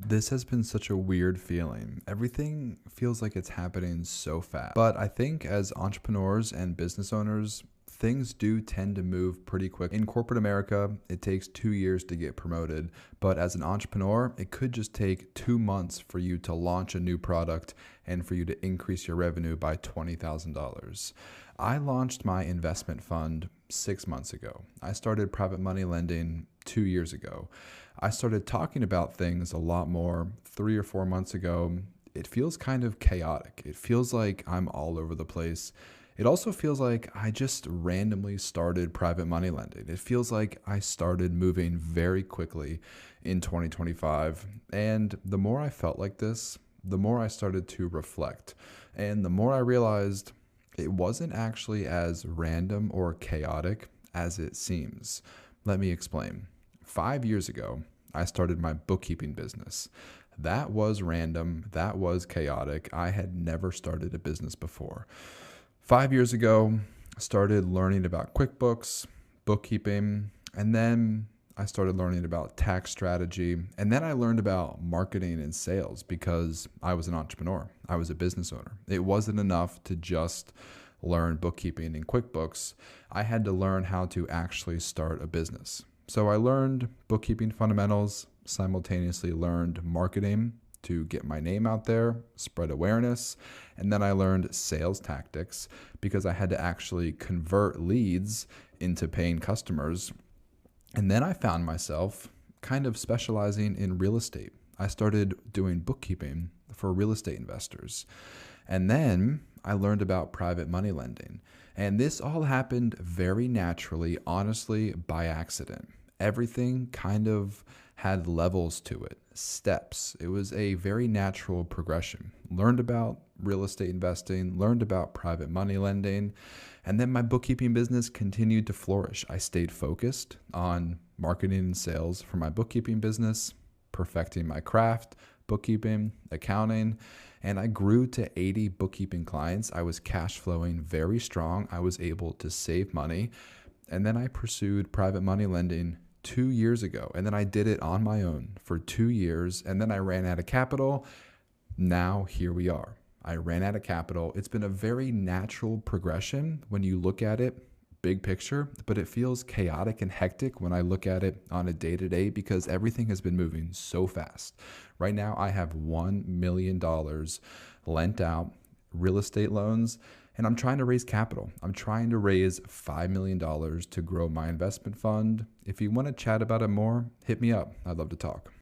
This has been such a weird feeling. Everything feels like it's happening so fast. But I think as entrepreneurs and business owners, things do tend to move pretty quick. In corporate America, it takes 2 years to get promoted. But as an entrepreneur, it could just take 2 months for you to launch a new product and for you to increase your revenue by $20,000. I launched my investment fund 6 months ago. I started private money lending 2 years ago. I started talking about things a lot more 3 or 4 months ago. It feels kind of chaotic. It feels like I'm all over the place. It also feels like I just randomly started private money lending. It feels like I started moving very quickly in 2025. And the more I felt like this, the more I started to reflect. And the more I realized it wasn't actually as random or chaotic as it seems. Let me explain. 5 years ago, I started my bookkeeping business. That was random. That was chaotic. I had never started a business before. 5 years ago, I started learning about QuickBooks, bookkeeping, and then I started learning about tax strategy. And then I learned about marketing and sales because I was an entrepreneur. I was a business owner. It wasn't enough to just learn bookkeeping and QuickBooks. I had to learn how to actually start a business. So I learned bookkeeping fundamentals, simultaneously learned marketing to get my name out there, spread awareness, and then I learned sales tactics because I had to actually convert leads into paying customers. And then I found myself kind of specializing in real estate. I started doing bookkeeping for real estate investors. And then I learned about private money lending. And this all happened very naturally, honestly, by accident. Everything kind of had levels to it, steps. It was a very natural progression. Learned about real estate investing, learned about private money lending, and then my bookkeeping business continued to flourish. I stayed focused on marketing and sales for my bookkeeping business, perfecting my craft, bookkeeping, accounting, and I grew to 80 bookkeeping clients. I was cash flowing very strong. I was able to save money. And then I pursued private money lending 2 years ago. And then I did it on my own for 2 years. And then I ran out of capital. Now here we are. I ran out of capital. It's been a very natural progression when you look at it big picture, but it feels chaotic and hectic when I look at it on a day-to-day because everything has been moving so fast. Right now, I have $1 million lent out real estate loans, and I'm trying to raise capital. I'm trying to raise $5 million to grow my investment fund. If you want to chat about it more, hit me up. I'd love to talk.